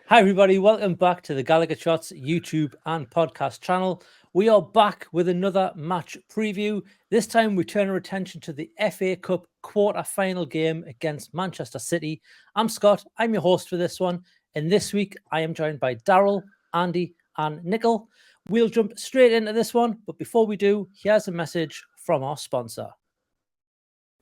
Hi, everybody. Welcome back to the GallowgateShots YouTube and podcast channel. We are back with another match preview. This time we turn our attention to the FA Cup quarter-final game against Manchester City. I'm Scott. I'm your host for this one. And this week I am joined by Daryl, Andy and Nichol. We'll jump straight into this one. But before we do, here's a message from our sponsor.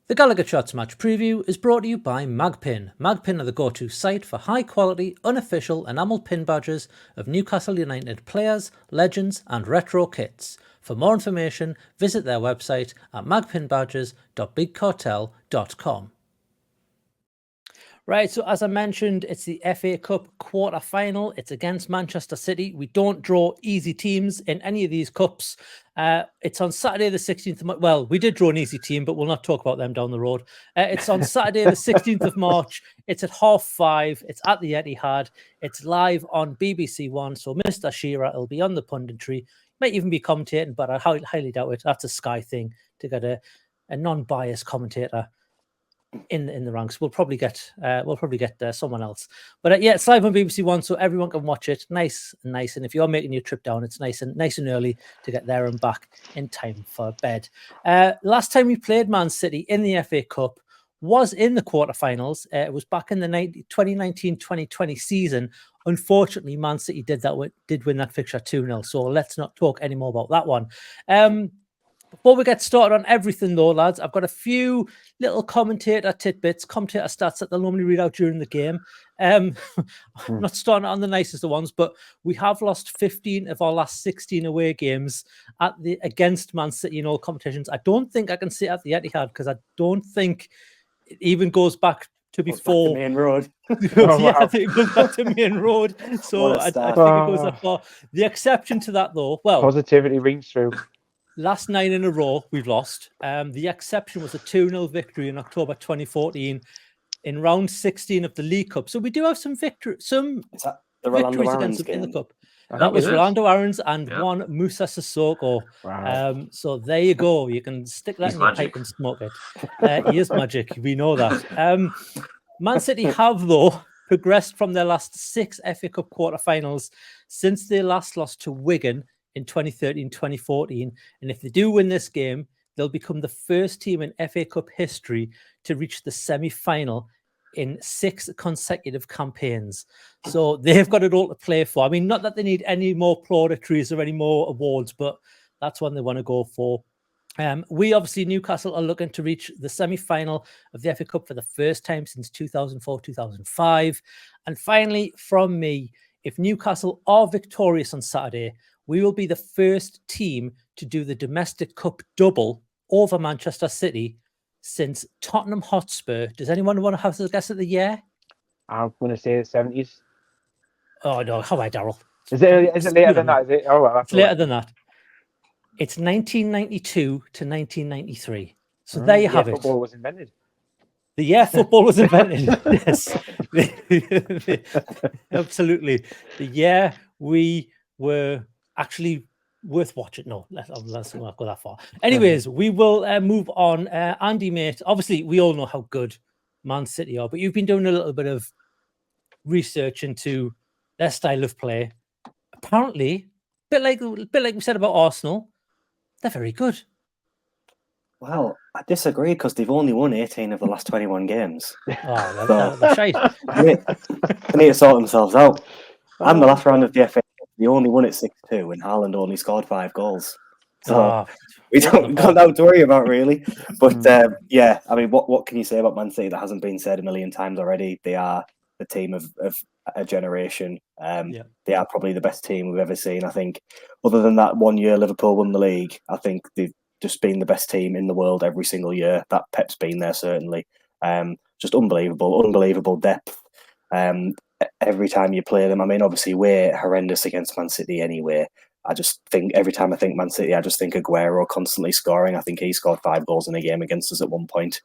The GallowgateShots match preview is brought to you by Magpin. Magpin are the go-to site for high-quality, unofficial enamel pin badges of Newcastle United players, legends and retro kits. For more information, visit their website at magpinbadges.bigcartel.com. Right, so as I mentioned, it's the FA Cup quarter-final. It's against Manchester City. We don't draw easy teams in any of these cups. It's on Saturday the 16th of March. Well, we did draw an easy team, but we'll not talk about them down the road. It's on Saturday the 16th of March. It's at 5:30. It's at the Etihad. It's live on BBC One. So Mr. Shearer will be on the punditry. Might even be commentating, but I highly doubt it. That's a Sky thing to get a non-biased commentator in the ranks. We'll probably get someone else, but yeah, it's live on BBC One, so everyone can watch it. Nice. And if you're making your trip down, it's nice and early to get there and back in time for bed. Last time we played Man City in the FA Cup was in the quarterfinals. It was back in the 2019-2020 season. Unfortunately, Man City did win that fixture 2-0. So let's not talk anymore about that one. Before we get started on everything, though, lads, I've got a few little commentator stats that they'll normally read out during the game. I'm not starting on the nicest of ones, but we have lost 15 of our last 16 away games against Man City in all competitions. I don't think I can sit at the Etihad because I don't think it even goes back to before Main Road. Yeah, I think it goes back to Main Road. So I think it goes that far. The exception to that, though, well, positivity rings true. Last 9 in a row we've lost. The exception was a 2-0 victory in October 2014 in round 16 of the League Cup. So we do have some victories against them in the Cup. That was Rolando Aarons and one Musa Sissoko. Wow. So there you go. You can stick that in your pipe and smoke it. He is magic. We know that. Man City have, though, progressed from their last 6 FA Cup quarterfinals since they last lost to Wigan in 2013-2014, and if they do win this game, they'll become the first team in FA Cup history to reach the semi-final in 6 consecutive campaigns. So they've got it all to play for. I mean, not that they need any more plauditories or any more awards, but that's one they want to go for. We obviously, Newcastle, are looking to reach the semi-final of the FA Cup for the first time since 2004-2005. And finally, from me, if Newcastle are victorious on Saturday, we will be the first team to do the domestic cup double over Manchester City since Tottenham Hotspur. Does anyone want to have a guess at the year? I'm going to say the 70s. Oh, no. How about Daryl? Is it later than that? Is it? Oh, well, it's later than that. It's 1992 to 1993. So there you have it. Football was invented. The year football was invented. Yes. Absolutely. The year we were actually worth watching. No, let's not go that far. Anyways, we will move on. Andy, mate, obviously we all know how good Man City are, but you've been doing a little bit of research into their style of play. Apparently, a bit like we said about Arsenal, they're very good. Well, I disagree because they've only won 18 of the last 21 games. Oh, that's shite. They need to sort themselves out. And the last round of the FA, they only won it 6-2, and Haaland only scored 5 goals. So we don't have to worry about, really. But yeah, I mean, what can you say about Man City that hasn't been said a million times already? They are the team of a generation. They are probably the best team we've ever seen. I think, other than that 1 year Liverpool won the league, I think they've just been the best team in the world every single year. That Pep's been there, certainly. Just unbelievable depth. Every time you play them, I mean, obviously we're horrendous against Man City anyway. I just think every time I think Man City, I just think Aguero constantly scoring. I think he scored 5 goals in a game against us at one point,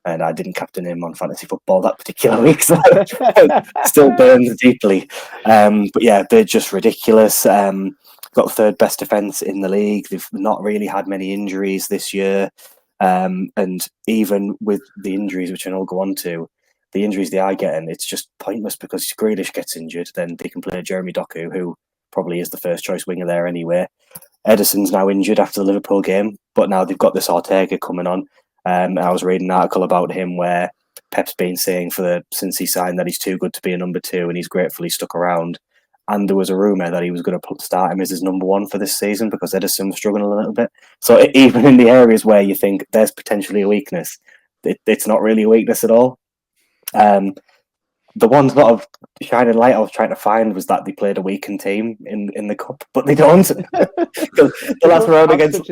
and I didn't captain him on fantasy football that particular week, so still burns deeply. But yeah, they're just ridiculous. Got third best defence in the league. They've not really had many injuries this year, and even with the injuries, which I'll go on to, the injuries they are getting, it's just pointless because Grealish gets injured, then they can play Jeremy Doku, who probably is the first choice winger there anyway. Edison's now injured after the Liverpool game, but now they've got this Ortega coming on. I was reading an article about him where Pep's been saying since he signed that he's too good to be a number 2, and he's gratefully stuck around. And there was a rumour that he was going to start him as his number 1 for this season because Edison was struggling a little bit. So even in the areas where you think there's potentially a weakness, it's not really a weakness at all. The one sort of shining light I was trying to find was that they played a weakened team in the cup, but they don't. the last round against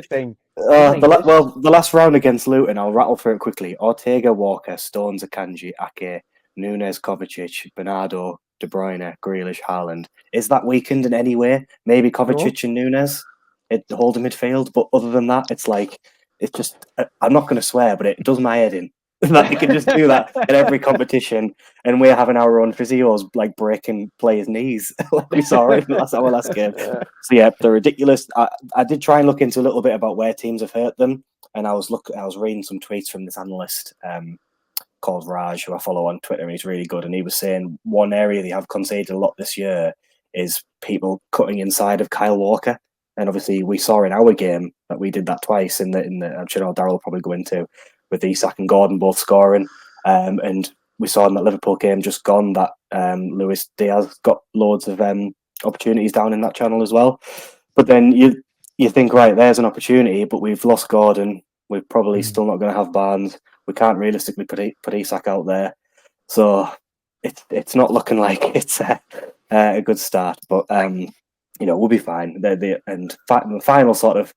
the last round against Luton, I'll rattle through it quickly. Ortega, Walker, Stones, Akanji, Ake, Nunes, Kovacic, Bernardo, De Bruyne, Grealish, Haaland. Is that weakened in any way? Maybe Kovacic and Nunes hold the midfield, but other than that, it's just. I'm not going to swear, but it does my head in. That they can just do that in every competition, and we're having our own physios like breaking players' knees, like we saw in our last game. So yeah, they're ridiculous. I did try and look into a little bit about where teams have hurt them, and I was reading some tweets from this analyst called Raj, who I follow on Twitter, and he's really good. And he was saying one area they have conceded a lot this year is people cutting inside of Kyle Walker, and obviously we saw in our game that we did that twice. In the I'm sure Daryl will probably go into. With Isak and Gordon both scoring. And we saw in that Liverpool game just gone that Luis Diaz got loads of opportunities down in that channel as well. But then you think, right, there's an opportunity, but we've lost Gordon. We're probably still not going to have Barnes. We can't realistically put Isak out there. So it's not looking like it's a good start. But, we'll be fine. The final sort of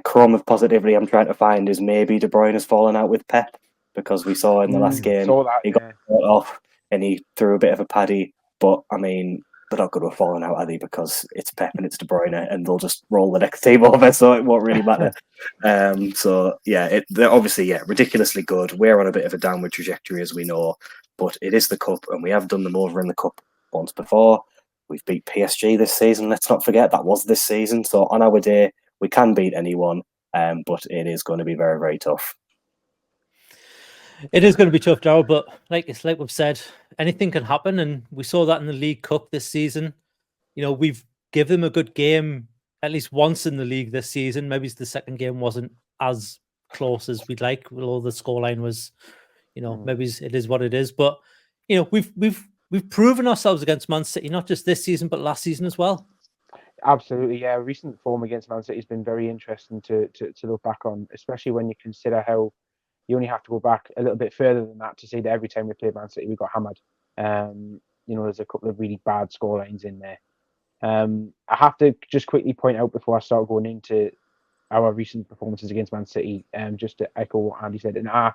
crumb of positivity I'm trying to find is maybe De Bruyne has fallen out with Pep, because we saw in the last game he got caught off and he threw a bit of a paddy. But I mean, they're not going to have fallen out, are they? Because it's Pep and it's De Bruyne, and they'll just roll the next team over, so it won't really matter. So yeah, they're obviously ridiculously good. We're on a bit of a downward trajectory, as we know, but it is the cup, and we have done them over in the cup once before. We've beat PSG this season. Let's not forget that was this season. So on our day, we can beat anyone, but it is going to be very, very tough. It is going to be tough, Daryl, but like we've said, anything can happen, and we saw that in the League Cup this season. We've given them a good game at least once in the league this season. Maybe the second game wasn't as close as we'd like, although the scoreline was, maybe it is what it is. But we've proven ourselves against Man City, not just this season, but last season as well. Absolutely, yeah. Recent form against Man City has been very interesting to look back on, especially when you consider how you only have to go back a little bit further than that to see that every time we played Man City, we got hammered. There's a couple of really bad scorelines in there. I have to just quickly point out before I start going into our recent performances against Man City, just to echo what Andy said. And I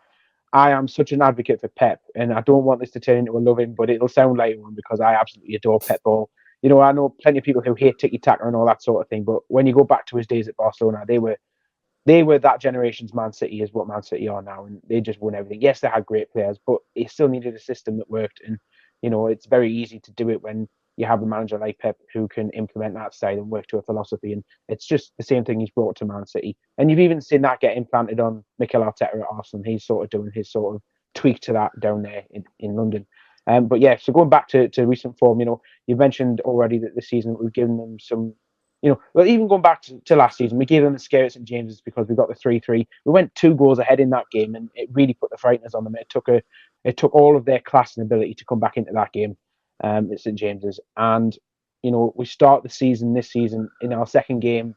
am such an advocate for Pep, and I don't want this to turn into a loving, but it'll sound like one because I absolutely adore Pep ball. I know plenty of people who hate tiki-taka and all that sort of thing, but when you go back to his days at Barcelona, they were that generation's Man City is what Man City are now, and they just won everything. Yes, they had great players, but they still needed a system that worked, and it's very easy to do it when you have a manager like Pep who can implement that style and work to a philosophy, and it's just the same thing he's brought to Man City. And you've even seen that get implanted on Mikel Arteta at Arsenal. He's sort of doing his sort of tweak to that down there in London. But yeah, so going back to recent form, you mentioned already that this season we've given them some, even going back to last season, we gave them the scare at St James's because we got the 3-3. We went 2 goals ahead in that game, and it really put the frighteners on them. It took all of their class and ability to come back into that game at St James's. And, we start the season this season in our second game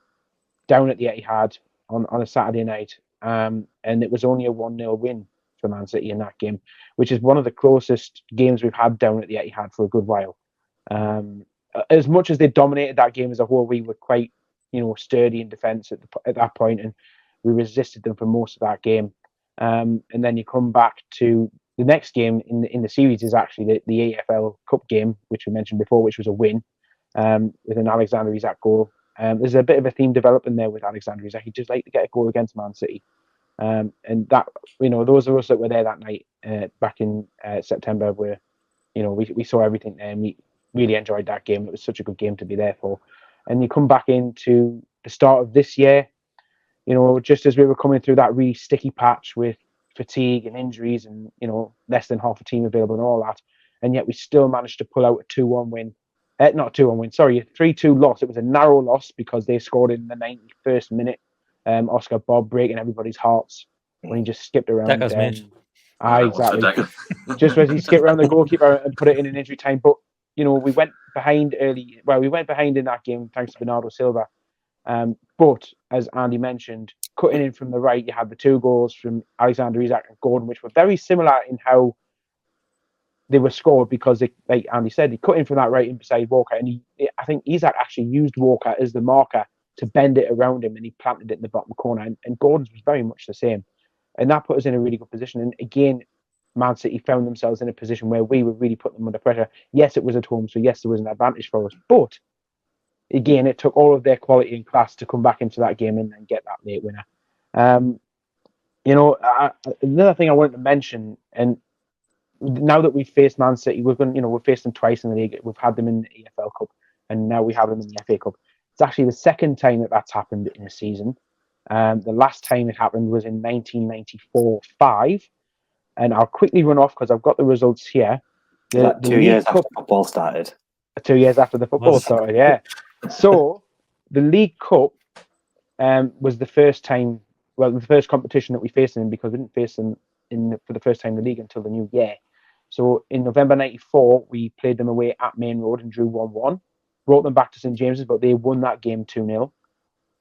down at the Etihad on a Saturday night. And it was only a 1-0 win for Man City in that game, which is one of the closest games we've had down at the Etihad for a good while. As much as they dominated that game as a whole, we were quite, sturdy in defence at that point, and we resisted them for most of that game. And then you come back to the next game in the series is actually the AFL Cup game, which we mentioned before, which was a win with an Alexander Isak goal. There's a bit of a theme developing there with Alexander Isak. He'd just like to get a goal against Man City. And that, those of us that were there that night back in September were, we saw everything there, and we really enjoyed that game. It was such a good game to be there for. And you come back into the start of this year, just as we were coming through that really sticky patch with fatigue and injuries and, less than half a team available and all that. And yet we still managed to pull out a 2-1 win. Not a 2-1 win, sorry, a 3-2 loss. It was a narrow loss because they scored in the 91st minute. Oscar Bob breaking everybody's hearts when he just skipped around. Decker's mate. Exactly. Just as he skipped around the goalkeeper and put it in injury time. But, we went behind early. Well, we went behind in that game thanks to Bernardo Silva. But as Andy mentioned, cutting in from the right, you had the 2 goals from Alexander Isak and Gordon, which were very similar in how they were scored because, like Andy said, he cut in from that right in beside Walker, and I think Isak actually used Walker as the marker to bend it around him, and he planted it in the bottom corner. And Gordon's was very much the same, and that put us in a really good position. And again, Man City found themselves in a position where we were really putting them under pressure. Yes, it was at home, so yes, there was an advantage for us, but again, it took all of their quality and class to come back into that game and get that late winner. Another thing I wanted to mention, and now that we've faced Man City, we've faced them twice in the league. We've had them in the EFL Cup, and now we have them in the FA Cup. It's actually the second time that's happened in a season. The last time it happened was in 1994-5, and I'll quickly run off because I've got the results here. The 2 years after football started. 2 years after the football started, yeah. So the League Cup was the first time, the first competition that we faced them in, because we didn't face them for the first time in the league until the new year. So in November 94, we played them away at Main Road and drew 1-1. Brought them back to St James's, but they won that game 2-0.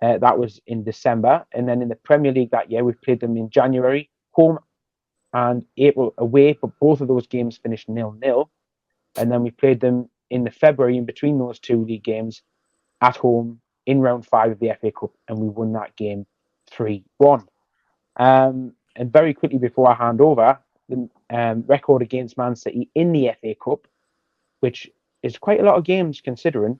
That was in December. And then in the Premier League that year, we played them in January, home, and April away, but both of those games finished 0-0. And then we played them in the February, in between those 2 league games, at home in round 5 of the FA Cup, and we won that game 3-1. And very quickly before I hand over, the record against Man City in the FA Cup, which is quite a lot of games considering,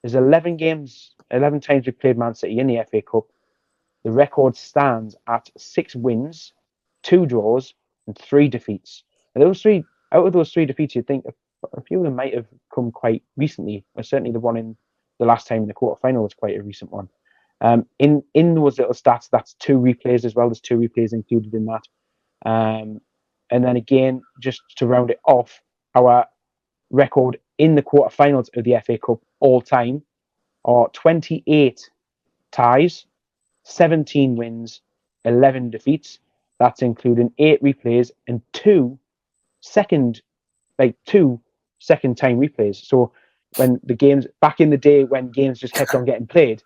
there's 11 games, 11 times we played Man City in the FA Cup. The record stands at 6 wins, 2 draws, and 3 defeats. And out of those 3 defeats, you'd think a few of them might have come quite recently, or certainly the one in the last time in the quarterfinal was quite a recent one. In those little stats, that's 2 replays as well. There's 2 replays included in that. And then again, just to round it off, our record in the quarterfinals of the FA Cup all time are 28 ties, 17 wins, 11 defeats. That's including 8 replays and 2 second time replays. So when the games back in the day, when games just kept on getting played,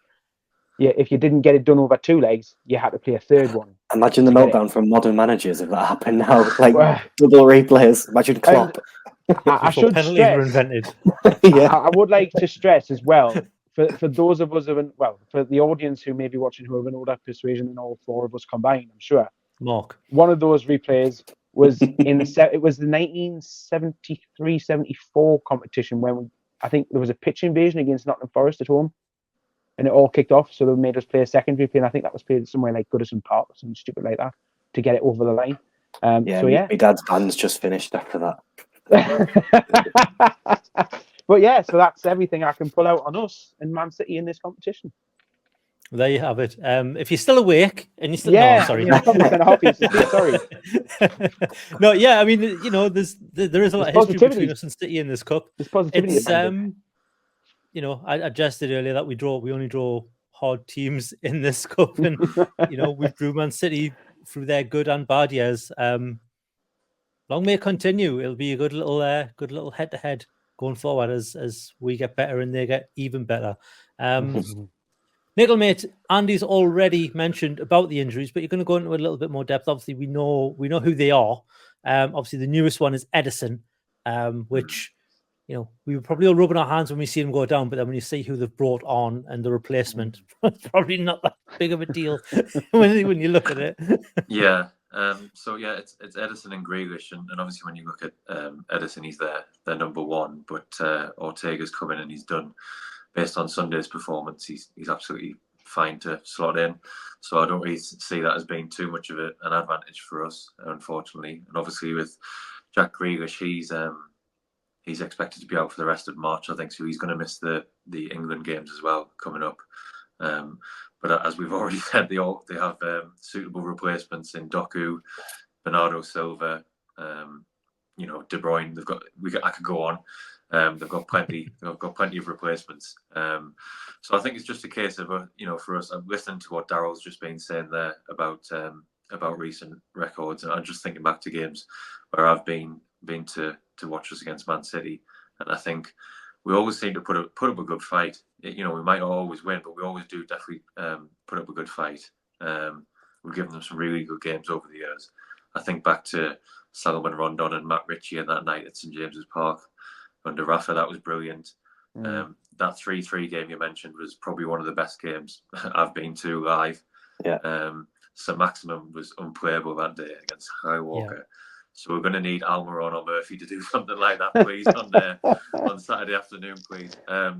if you didn't get it done over 2 legs, you had to play a third one. Imagine the meltdown from modern managers if that happened now, double replays. Imagine Klopp. I should penalties were invented. Yeah. I would like to stress as well, for those of us for the audience who may be watching who have an older persuasion than all 4 of us combined, I'm sure. Mark. One of those replays was it was the 1973-74 competition when I think there was a pitch invasion against Nottingham Forest at home, and it all kicked off. So they made us play a second replay, and I think that was played somewhere like Goodison Park or something stupid like that to get it over the line. My dad's band's just finished after that. But yeah, so that's everything I can pull out on us and Man City in this competition. There you have it. If you're still awake and you're still sorry. No, yeah, I mean, there is a lot of history between us and City in this cup. There's positivity. It's I jested earlier that we only draw hard teams in this cup, and we drew Man City through their good and bad years. Long may it continue. It'll be a good little head to head going forward as we get better and they get even better. Nichol, mate, Andy's already mentioned about the injuries, but you're going to go into a little bit more depth. Obviously, we know who they are. Obviously, the newest one is Edison, which we were probably all rubbing our hands when we see them go down, but then when you see who they've brought on and the replacement, it's probably not that big of a deal when you look at it. Yeah. It's Edison and Grealish, and obviously when you look at Edison, he's their number 1, but Ortega's come in and he's done. Based on Sunday's performance, he's absolutely fine to slot in. So I don't really see that as being too much of an advantage for us, unfortunately. And obviously with Jack Grealish, he's expected to be out for the rest of March, I think. So he's going to miss the England games as well coming up. But as we've already said, they have suitable replacements in Doku, Bernardo Silva, De Bruyne. I could go on. They've got plenty. They've got plenty of replacements. So I think it's just a case of for us. I'm listening to what Daryl's just been saying there about recent records, and I'm just thinking back to games where I've been to watch us against Man City, and I think we always seem to put up a good fight. We might not always win, but we always do definitely put up a good fight. We've given them some really good games over the years. I think back to Salomon Rondon and Matt Ritchie and that night at St James's Park under Rafa. That was brilliant. That 3-3 game you mentioned was probably one of the best games I've been to live. Yeah. St Maximum was unplayable that day against High Walker. Yeah. So we're going to need Almiron or Murphy to do something like that, please, on Saturday afternoon, please. But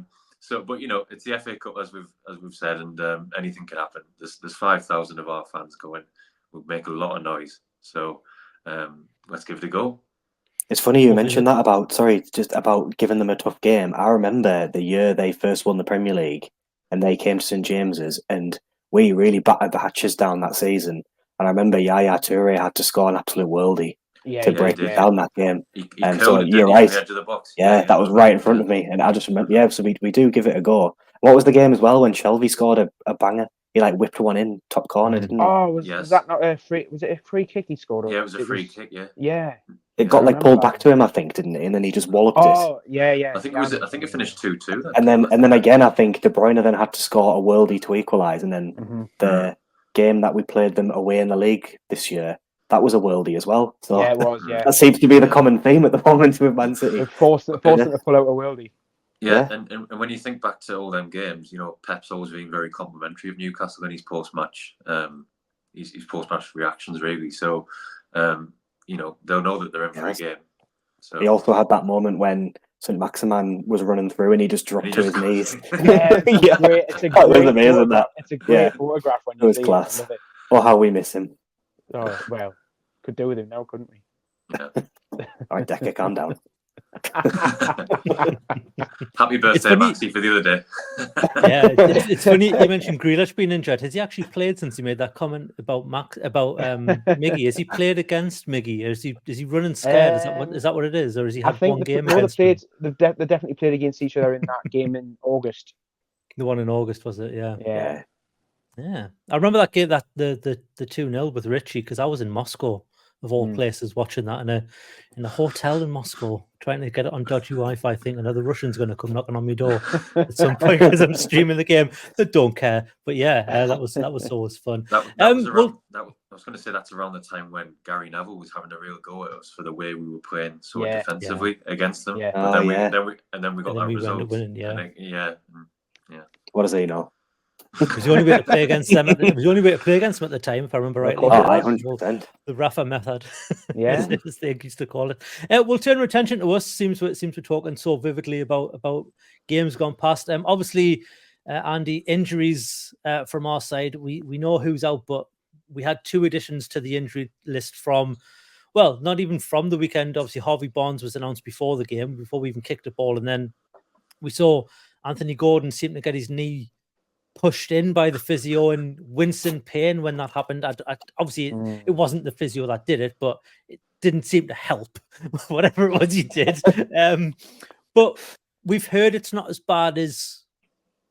it's the FA Cup as we've said, and anything can happen. There's 5,000 of our fans going. We'll make a lot of noise. So let's give it a go. It's funny you mentioned that about giving them a tough game. I remember the year they first won the Premier League and they came to St James's, and we really battered the hatches down that season. And I remember Yaya Toure had to score an absolute worldie to break it down that game. And so you're right. The edge of the box. Yeah, that was right in front of me, and I just remember. So we do give it a go. What was the game as well when Shelby scored a banger? He whipped one in top corner, didn't he? Oh, was that not a free? Was it a free kick he scored? Yeah, it was a free kick. Yeah. Yeah. It got pulled back to him, I think, didn't it? And then he just walloped it. Oh, yeah. I think it finished 2-2. And then again, I think De Bruyne then had to score a worldie to equalise. And then the game that we played them away in the league this year, that was a worldie as well. So yeah, it was. Yeah, that seems to be the common theme at the moment with Man City. It forced them to pull out a worldie. Yeah, and when you think back to all them games, Pep's always been very complimentary of Newcastle in his post-match, his post-match reactions, really. So, they'll know that they're in for a game. So he also had that moment when St Maximin was running through and he just dropped to his knees. Yeah, it's a great photograph when you see it. Class. I love it. Oh, how we miss him. Oh, well, could do with him now, couldn't we? Yeah. All right, Decker, calm down. Happy birthday, Maxi, for the other day. Yeah, it's funny you mentioned Grealish being injured. Has he actually played since he made that comment about Miggy? Has he played against Miggy? Or is he running scared? Is that what it is? Or has he had one game against him? They definitely played against each other in that game in August. The one in August, was it? Yeah. I remember that game, that the 2-0 with Ritchie, because I was in Moscow, of all places, watching that in a hotel in Moscow, trying to get it on dodgy Wi-Fi, thinking the Russians going to come knocking on my door at some point because I'm streaming the game. They don't care, but that was always fun. I was going to say that's around the time when Gary Neville was having a real go at us for the way we were playing defensively against them. Yeah. But then we got that result. What does he know? It was the only way to play against them. It was the only way to play against them at the time, if I remember rightly. 100%. The Rafa method, yeah, as they used to call it. We'll turn our attention to us. Seems we're talking so vividly about games gone past. Obviously, Andy, injuries from our side. We know who's out, but we had 2 additions to the injury list from, well, not even from the weekend. Obviously, Harvey Barnes was announced before the game, before we even kicked the ball, and then we saw Anthony Gordon seem to get his knee pushed in by the physio and wincing pain when that happened. Obviously, it wasn't the physio that did it, but it didn't seem to help, whatever it was he did. But we've heard it's not as bad as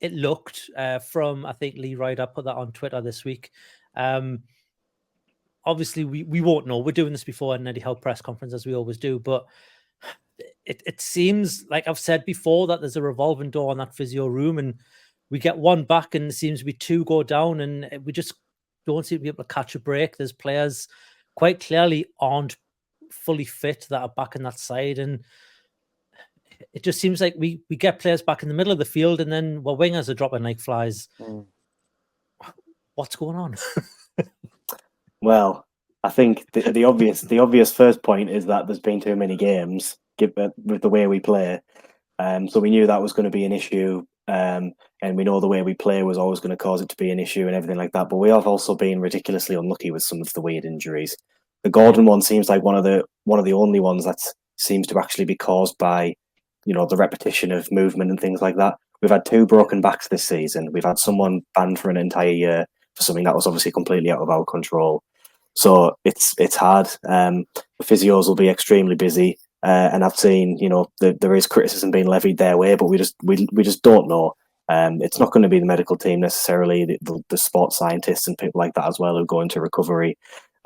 it looked from, I think, Lee Ryder put that on Twitter this week. Obviously, we won't know. We're doing this before an Eddie Howe press conference, as we always do, but it seems, like I've said before, that there's a revolving door in that physio room, and we get one back and it seems to be 2 go down, and we just don't seem to be able to catch a break. There's players quite clearly aren't fully fit that are back in that side, and it just seems like we get players back in the middle of the field and then wingers are dropping like flies. What's going on? Well, I think the obvious first point is that there's been too many games with the way we play. So we knew that was going to be an issue. And we know the way we play was always going to cause it to be an issue and everything like that. But we have also been ridiculously unlucky with some of the weird injuries. The Gordon one seems like one of the only ones that seems to actually be caused by, the repetition of movement and things like that. We've had 2 broken backs this season. We've had someone banned for an entire year for something that was obviously completely out of our control. So it's hard. The physios will be extremely busy, and I've seen, there is criticism being levied their way, but we just don't know. It's not going to be the medical team necessarily, the sports scientists and people like that as well who go into recovery.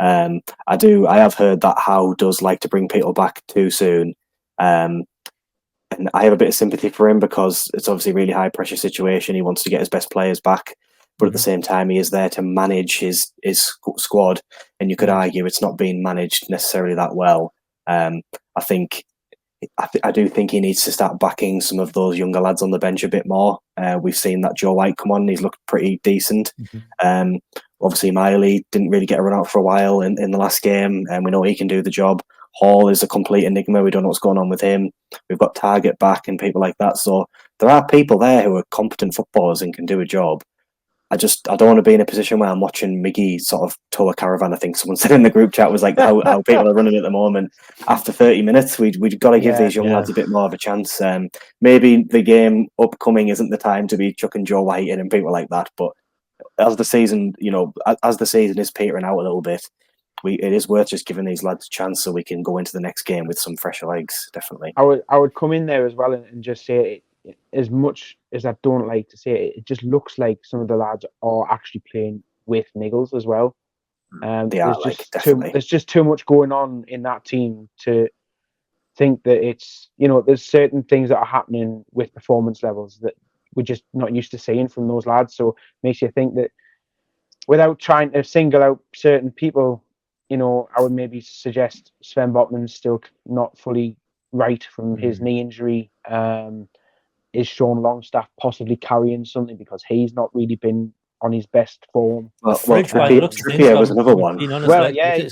I have heard that Howe does like to bring people back too soon. And I have a bit of sympathy for him because it's obviously a really high pressure situation. He wants to get his best players back, but at the same time, he is there to manage his squad. And you could argue it's not being managed necessarily that well. I do think he needs to start backing some of those younger lads on the bench a bit more. We've seen that Joe White come on; and he's looked pretty decent. Obviously, Miley didn't really get a run out for a while in the last game, and we know he can do the job. Hall is a complete enigma. We don't know what's going on with him. We've got Target back and people like that. So there are people there who are competent footballers and can do a job. I don't want to be in a position where I'm watching Miggy sort of tow a caravan. I think someone said in the group chat was like how people are running at the moment. After 30 minutes, we've got to give these young lads a bit more of a chance. Maybe the game upcoming isn't the time to be chucking Joe White in and people like that. But as the season is petering out a little bit, it is worth just giving these lads a chance so we can go into the next game with some fresher legs. Definitely. I would come in there as well and just say, as much as I don't like to say it, just looks like some of the lads are actually playing with Nichols as well. There's just too much going on in that team to think that it's, there's certain things that are happening with performance levels that we're just not used to seeing from those lads. So it makes you think that, without trying to single out certain people, I would maybe suggest Sven Botman's still not fully right from his knee injury. Is Sean Longstaff possibly carrying something because he's not really been on his best form? Trippier was another one. He's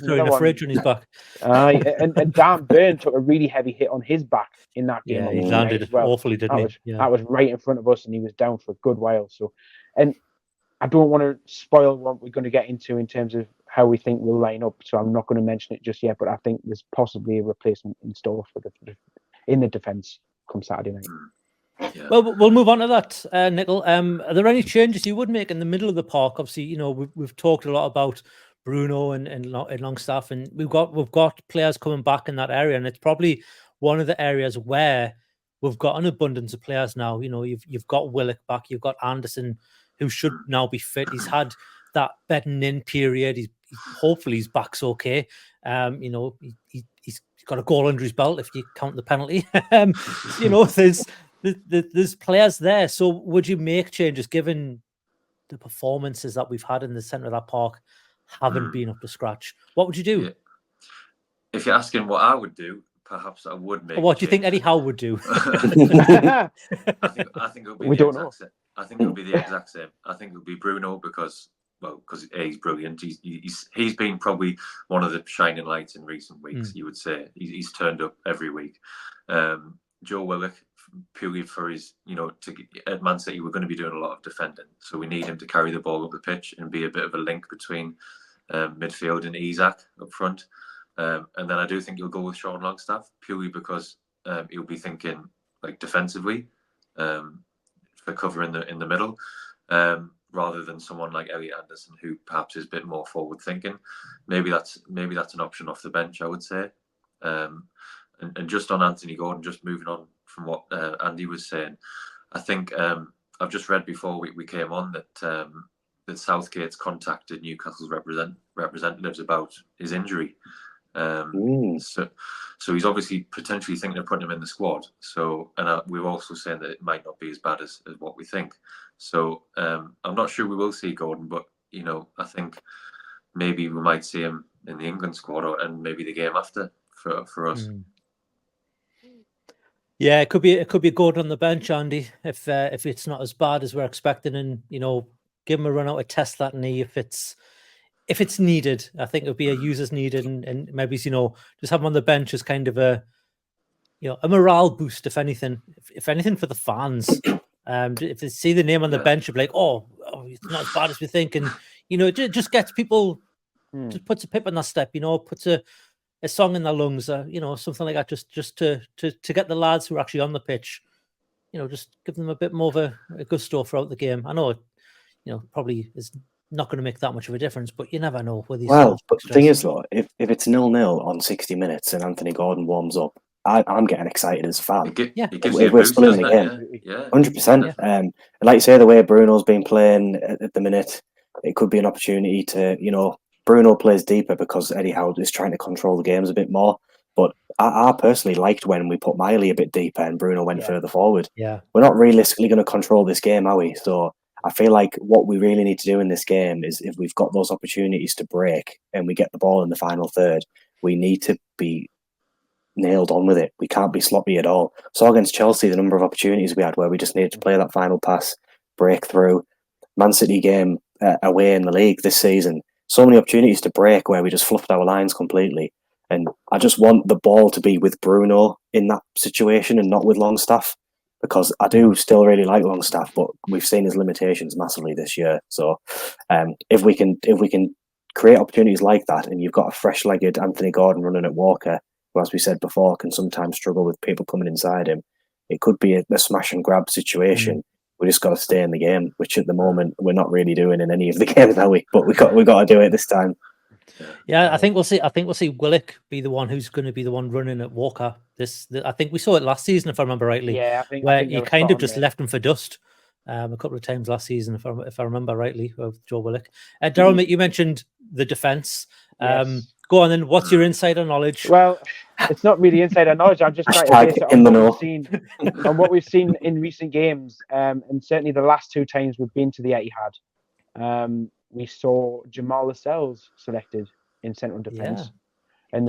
carrying a fridge on his back. And Dan Burn took a really heavy hit on his back in that game. Yeah, he landed awfully, didn't he? That was right in front of us, and he was down for a good while. So, and I don't want to spoil what we're going to get into in terms of how we think we'll line up, so I'm not going to mention it just yet. But I think there's possibly a replacement in store for in the defence come Saturday night. Yeah. Well, we'll move on to that, Nichol. Are there any changes you would make in the middle of the park? Obviously, we've talked a lot about Bruno and Longstaff, and we've got players coming back in that area, and it's probably one of the areas where we've got an abundance of players now. You've got Willock back, you've got Anderson, who should now be fit. He's had that bedding in period. Hopefully he's back's okay. He's got a goal under his belt if you count the penalty. There's players there. So would you make changes given the performances that we've had in the centre of that park haven't been up to scratch? What would you do? Yeah. If you're asking what I would do, perhaps I would make. What do you think Eddie Howe would do? I think it would be. We don't know. I think it would be the exact same. I think it would be Bruno because he's brilliant. He's been probably one of the shining lights in recent weeks. You would say he's turned up every week. Joe Willock, purely for his, at Man City, we're going to be doing a lot of defending, so we need him to carry the ball up the pitch and be a bit of a link between midfield and Isak up front. And then I do think he'll go with Sean Longstaff purely because he'll be thinking like defensively for cover in the middle, rather than someone like Elliot Anderson who perhaps is a bit more forward thinking. Maybe that's an option off the bench, I would say. And just on Anthony Gordon, just moving on from what Andy was saying, I think I've just read before we came on that Southgate's contacted Newcastle's representatives about his injury. So he's obviously potentially thinking of putting him in the squad. So, and we're also saying that it might not be as bad as what we think. So I'm not sure we will see Gordon, but I think maybe we might see him in the England squad and maybe the game after for us. Yeah, it could be Gordon on the bench, Andy, if it's not as bad as we're expecting, and give him a run out to test that knee if it's needed. I think it would be a users needed, and maybe just have him on the bench as kind of a morale boost, if anything for the fans. If they see the name on the bench, they'll be like, oh, it's not as bad as we think, and it just gets people, just puts a pip in their step, puts a song in their lungs, something like that, just to get the lads who are actually on the pitch, just give them a bit more of a gusto throughout the game. I know, probably is not going to make that much of a difference. But you never know with these. Well, but the thing is, though, if it's 0-0 on 60 minutes and Anthony Gordon warms up, I'm getting excited as a fan. It gives you If a we're boost, still in the doesn't game, it? Yeah. 100%. Like you say, the way Bruno's been playing at the minute, it could be an opportunity to, Bruno plays deeper because Eddie Howe is trying to control the games a bit more. But I personally liked when we put Miley a bit deeper and Bruno went further forward. Yeah, we're not realistically going to control this game, are we? So I feel like what we really need to do in this game is, if we've got those opportunities to break and we get the ball in the final third, we need to be nailed on with it. We can't be sloppy at all. So against Chelsea, the number of opportunities we had where we just needed to play that final pass, break through. Man City game away in the league this season, so many opportunities to break where we just fluffed our lines completely. And I just want the ball to be with Bruno in that situation and not with Longstaff, because I do still really like Longstaff, but we've seen his limitations massively this year. So if we can create opportunities like that, and you've got a fresh-legged Anthony Gordon running at Walker, who, as we said before, can sometimes struggle with people coming inside him, it could be a smash and grab situation. We just got to stay in the game, which at the moment we're not really doing in any of the games, are we? But we got to do it this time. Yeah, I think we'll see Willock be the one who's going to be the one running at Walker. I think we saw it last season, if I remember rightly. Yeah, I think he kind of just left him for dust a couple of times last season, if I remember rightly, with Joe Willock. Daryl, mate, you mentioned the defence. Yes. Go on then. What's your insider knowledge? Well, it's not really insider knowledge. I'm just trying to base it on what we've seen in recent games, and certainly the last two times we've been to the Etihad. We saw Jamal Lascelles selected in central defence. And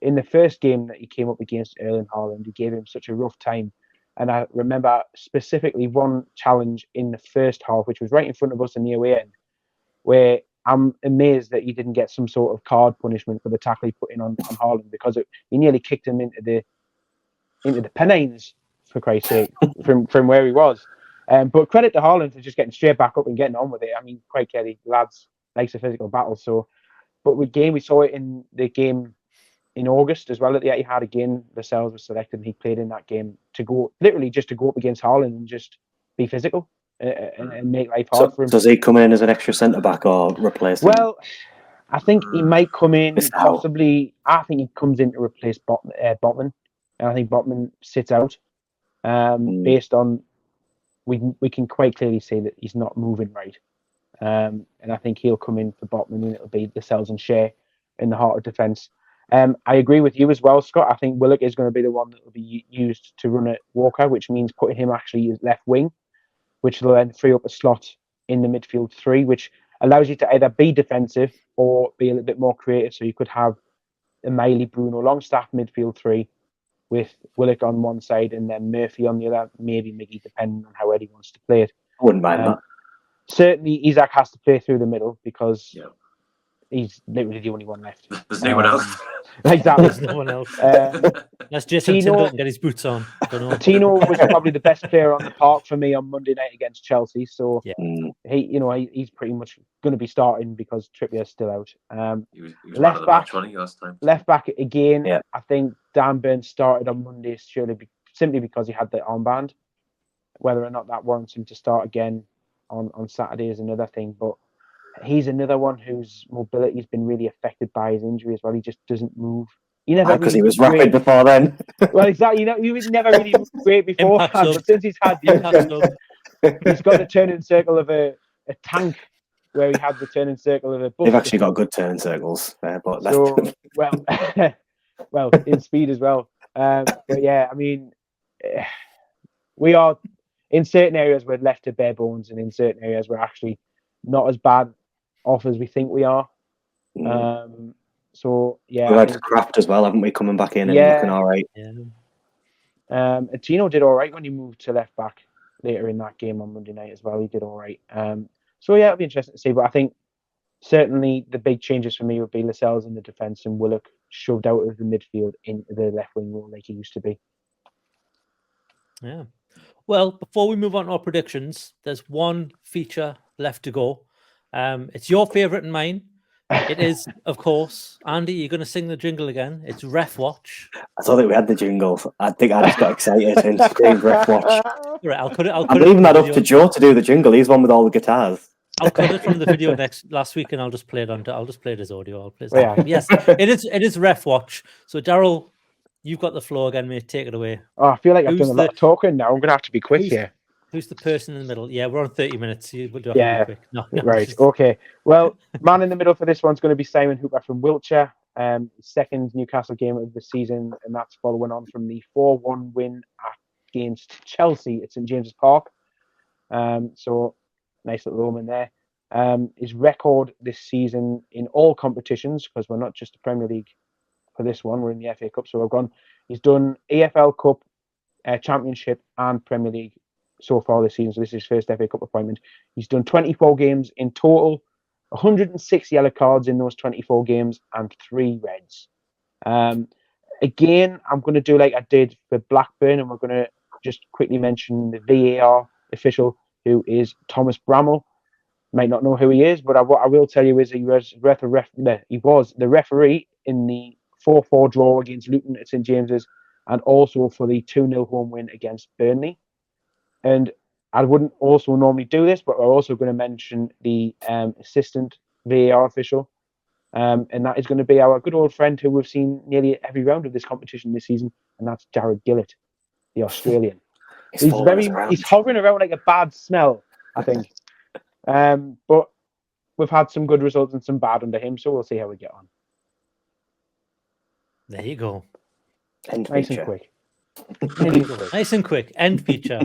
in the first game that he came up against Erling Haaland, he gave him such a rough time. And I remember specifically one challenge in the first half, which was right in front of us in the away end, where I'm amazed that he didn't get some sort of card punishment for the tackle he put in on Haaland, because he nearly kicked him into the Pennines, for Christ's sake, from where he was. But credit to Haaland for just getting straight back up and getting on with it. I mean, quite clearly, lads likes a physical battle. So, but we saw it in the game in August as well at the Etihad again. Lascelles was selected and he played in that game to go up against Haaland and just be physical and make life hard for him. Does he come in as an extra centre back or replace him? Well, I think he might come in possibly. I think he comes in to replace Botman, and I think Botman sits out based on. We can quite clearly see that he's not moving right. And I think he'll come in for Botman, and it'll be Lascelles and Shea in the heart of defence. I agree with you as well, Scott. I think Willock is going to be the one that will be used to run at Walker, which means putting him actually as left wing, which will then free up a slot in the midfield three, which allows you to either be defensive or be a little bit more creative. So you could have a Miley, Bruno, Longstaff midfield three, with Willock on one side and then Murphy on the other, maybe Miggy, depending on how Eddie wants to play it. I wouldn't mind that. Certainly, Isak has to play through the middle because he's literally the only one left. There's no one else. Exactly. There's no one else. Let's just get his boots on. Tino was probably the best player on the park for me on Monday night against Chelsea. So he's pretty much going to be starting because Trippier's still out. He was left back last time. Left back again. Yeah. I think Dan Burns started on Monday simply because he had the armband. Whether or not that warrants him to start again on Saturday is another thing. But he's another one whose mobility has been really affected by his injury as well. He just doesn't move. He never because he was rapid before then. Well, exactly. He was never really great before. But since he's had he's got the turning circle of a tank, where he had the turning circle of a bus. They've actually got good turning circles there, but well, in speed as well. But yeah, I mean, we are in certain areas we're left to bare bones, and in certain areas we're actually not as bad off as we think we are. So yeah, we had Kraft as well, haven't we? Coming back in and looking all right. Yeah. Tino did all right when he moved to left back later in that game on Monday night as well. He did all right. So yeah, it'll be interesting to see. But I think certainly the big changes for me would be Lascelles in the defence and Willock shoved out of the midfield into the left wing role like he used to be. Yeah. Well, before we move on to our predictions, there's one feature left to go. It's your favourite and mine. It is, of course, Andy, you're going to sing the jingle again. It's Ref Watch. I thought that we had the jingle. I think I just got excited and screamed Ref Watch. Right, I'm leaving that up to Joe to do the jingle. He's the one with all the guitars. I'll cut it from the video last week, and I'll just play it I'll just play it as audio. I'll play it. Yeah. Yes, it is ref watch. So Daryl, you've got the floor again, mate. Take it away. Oh, I feel like I've Who's done a lot of talking now. I'm going to have to be quick here. Who's the person in the middle? Yeah, we're on 30 minutes. So we'll do have to be quick. No, Right. Okay. Well, man in the middle for this one's going to be Simon Hooper from Wiltshire. Second Newcastle game of the season, and that's following on from the 4-1 win against Chelsea at St James's Park. So nice little omen there. His record this season in all competitions, because we're not just the Premier League for this one, we're in the FA Cup. So he's done EFL Cup, Championship, and Premier League so far this season. So this is his first FA Cup appointment. He's done 24 games in total, 106 yellow cards in those 24 games, and 3 reds. Again, I'm going to do like I did for Blackburn, and we're going to just quickly mention the VAR official, who is Thomas Bramall. Might not know who he is, but what I will tell you is he was the referee in the 4-4 draw against Luton at St James's, and also for the 2-0 home win against Burnley. And I wouldn't also normally do this, but we're also going to mention the assistant VAR official. And that is going to be our good old friend who we've seen nearly every round of this competition this season, and that's Jared Gillett, the Australian. He's hovering around like a bad smell, I think. But we've had some good results and some bad under him, so we'll see how we get on. There you go. Nice and quick. Nice and quick. End feature.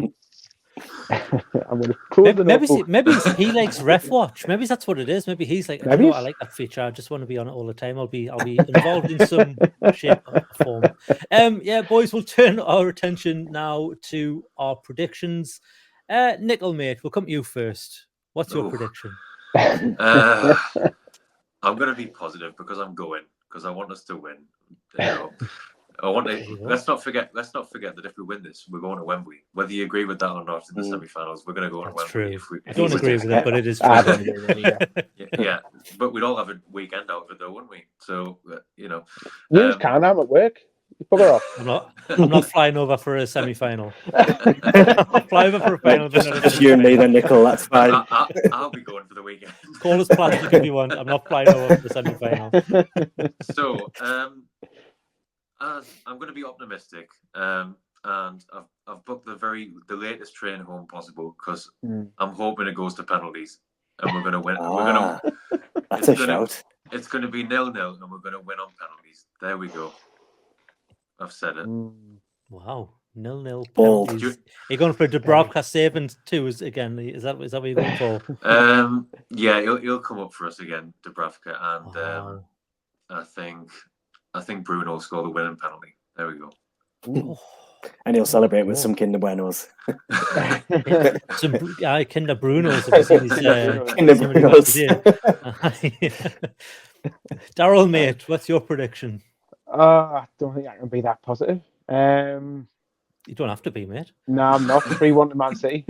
I'm going to close the notebook. Maybe he likes ref watch. Maybe that's what it is. Maybe he's like, I like that feature. I just want to be on it all the time. I'll be involved in some shape or form. Yeah, boys, we'll turn our attention now to our predictions. Nichol, mate, we'll come to you first. What's your prediction? I'm going to be positive because I want us to win. You know, let's not forget that if we win this, we're going to Wembley. Whether you agree with that or not in the semi-finals, we're going to go to Wembley. I don't agree with it, but it is true. Yeah, but we'd all have a weekend out of it, though, wouldn't we? So you know, you can. I'm at work. You bugger off. I'm not flying over for a semi-final. I'll fly over for a final. Just you and me, then, Nichol. That's fine. I'll be going for the weekend. Call us plastic if you want. I'm not flying over for the semi-final. So, I'm going to be optimistic, and I've booked the latest train home possible because I'm hoping it goes to penalties, and we're going to win. That's a shout. It's going to be 0-0, and we're going to win on penalties. There we go. I've said it. Wow, 0-0 Bold. penalties. You're going for Dubravka saving too again? Is that what you're going for? Yeah, he'll come up for us again, Dubravka, and I think Bruno will score the winning penalty. There we go. And he'll celebrate with some Kinder Buenos. Some Kinder Brunos. Kinder Brunos. Daryl, mate, what's your prediction? I don't think I can be that positive. You don't have to be, mate. No, I'm not. 3-1 to Man City.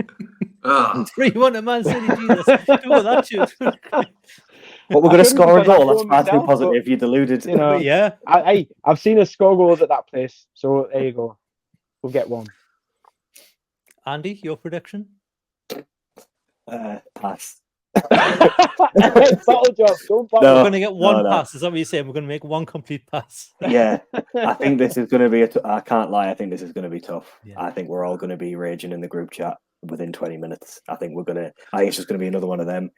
3-1 to Man City, Jesus. Do that, shoot. But we're going to score a goal. That's far too positive. You're deluded. You know, yeah. I've seen us score goals at that place. So there you go. We'll get one. Andy, your prediction? Pass. Bottle job. Don't bottle. No, we're going to get one pass. Is that what you're saying? We're going to make one complete pass. Yeah. I think this is going to be I can't lie. I think this is going to be tough. Yeah. I think we're all going to be raging in the group chat within 20 minutes. I think it's just going to be another one of them.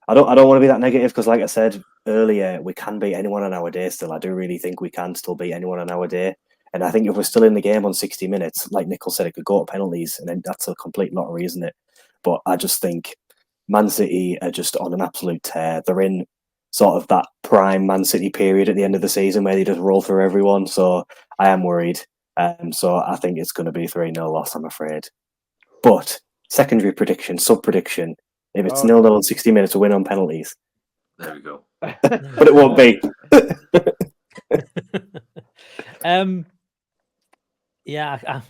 I don't want to be that negative because, like I said earlier, we can beat anyone on our day still. I do really think we can still beat anyone on our day. And I think if we're still in the game on 60 minutes, like Nichol said, it could go to penalties, and then that's a complete lottery, isn't it? But I just think Man City are just on an absolute tear. They're in sort of that prime Man City period at the end of the season where they just roll through everyone. So I am worried. So I think it's going to be 3-0 loss, I'm afraid. But secondary prediction, sub-prediction, if it's 0-0 in 60 minutes, we'll win on penalties. There we go. But it won't be. Yeah,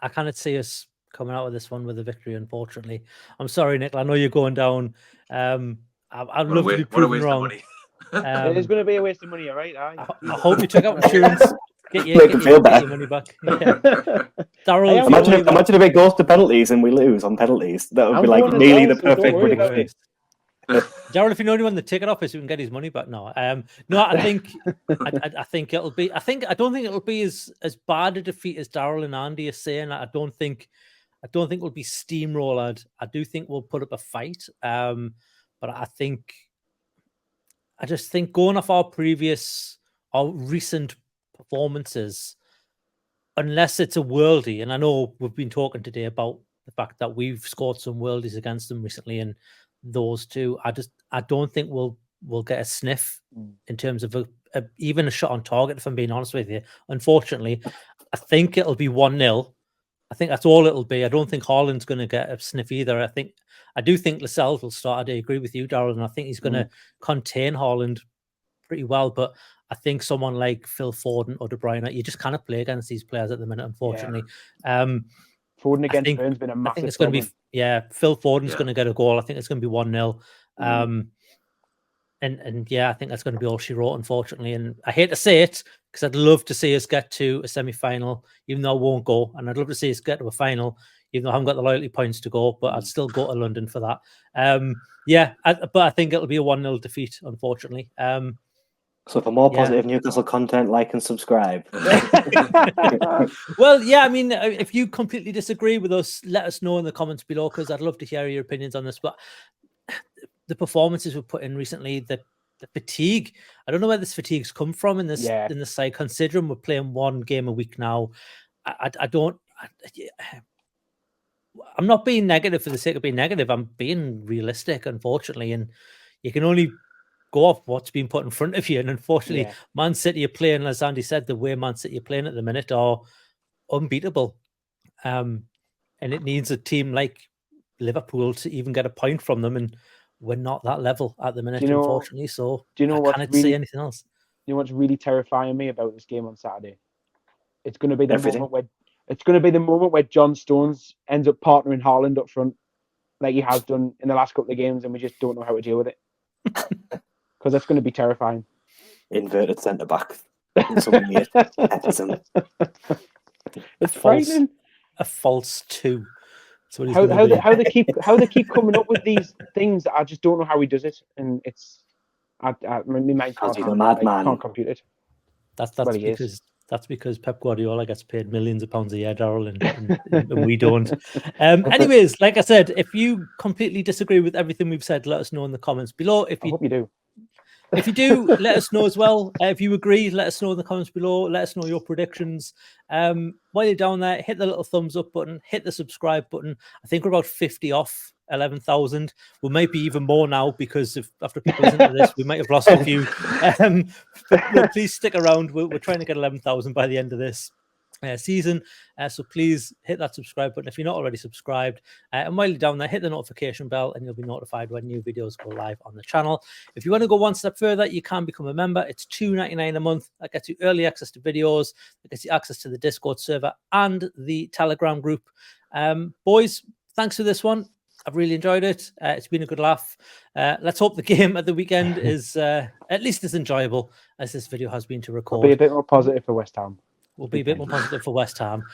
I can't see us coming out of this one with a victory, unfortunately. I'm sorry, Nick. I know you're going down. I'd love to be proven wrong. It is going to be a waste of money, all right? I hope you took out insurance. Get your money back. Yeah. Daryl, Imagine if it goes to penalties and we lose on penalties. That would be like nearly the perfect prediction. Daryl, if you know anyone, the ticket office, we can get his money back. No, I think I think it'll be. I don't think it'll be as bad a defeat as Daryl and Andy are saying. I don't think we'll be steamrolled. I do think we'll put up a fight. But I just think going off our recent performances, unless it's a worldie, and I know we've been talking today about the fact that we've scored some worldies against them recently, and those two, I don't think we'll get a sniff in terms of even a shot on target, if I'm being honest with you. Unfortunately, I think it'll be 1-0. I think that's all it'll be. I don't think Haaland's going to get a sniff either. I do think Lascelles will start. I agree with you, Daryl, and I think he's going to contain Haaland pretty well. But I think someone like Phil Foden or De Bruyne, you just cannot play against these players at the minute, unfortunately. Yeah. Foden against Burn's been a massive. I think it's going to be Phil Foden's going to get a goal. I think it's going to be 1-0. And yeah, I think that's going to be all she wrote, unfortunately. And I hate to say it because I'd love to see us get to a semi-final, even though I won't go. And I'd love to see us get to a final, even though I haven't got the loyalty points to go. But I'd still go to London for that. But I think it'll be a 1-0 defeat, unfortunately. So for more positive Newcastle content, like and subscribe. Well, yeah, I mean, if you completely disagree with us, let us know in the comments below, because I'd love to hear your opinions on this. But the performances we've put in recently, the fatigue, I don't know where this fatigue's come from in this side, considering we're playing one game a week now. I'm not being negative for the sake of being negative. I'm being realistic, unfortunately, and you can only go off what's been put in front of you. And unfortunately, Man City are playing, as Andy said, the way Man City are playing at the minute are unbeatable. And it needs a team like Liverpool to even get a point from them. And we're not that level at the minute, unfortunately. So do you know I can't say anything else. You know what's really terrifying me about this game on Saturday? It's going to be the moment where John Stones ends up partnering Haaland up front, like he has done in the last couple of games, and we just don't know how to deal with it. Because that's going to be terrifying. Inverted centre back. It's frightening. A false 2. How they keep coming up with these things that I just don't know how he does it, and it's my mind can't compute it. That's because Pep Guardiola gets paid millions of pounds a year, Daryl, and we don't. Anyways, like I said, if you completely disagree with everything we've said, let us know in the comments below. I hope you do. If you do, let us know as well. If you agree, let us know in the comments below. Let us know your predictions. While you're down there, hit the little thumbs up button, hit the subscribe button. I think we're about 50 off 11,000. We might be even more now, because after people listen to this, we might have lost a few. But please stick around. We're trying to get 11,000 by the end of this season. So please hit that subscribe button if you're not already subscribed. And while you're down there, hit the notification bell and you'll be notified when new videos go live on the channel. If you want to go one step further, you can become a member. It's $2.99 a month. That gets you early access to videos. That gets you access to the Discord server and the Telegram group. Boys, thanks for this one. I've really enjoyed it. It's been a good laugh. Let's hope the game at the weekend is at least as enjoyable as this video has been to record. We'll be a bit more positive for West Ham. We'll be a bit more positive for West Ham.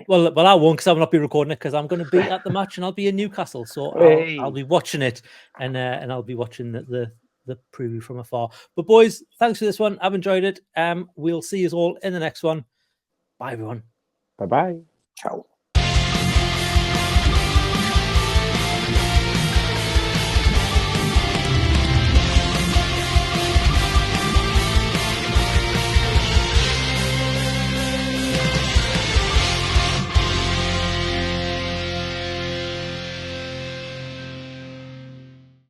Well, I won't, because I will not be recording it, because I'm going to be at the match and I'll be in Newcastle. So I'll be watching it, and I'll be watching the preview from afar. But boys, thanks for this one. I've enjoyed it. We'll see you all in the next one. Bye, everyone. Bye-bye. Ciao.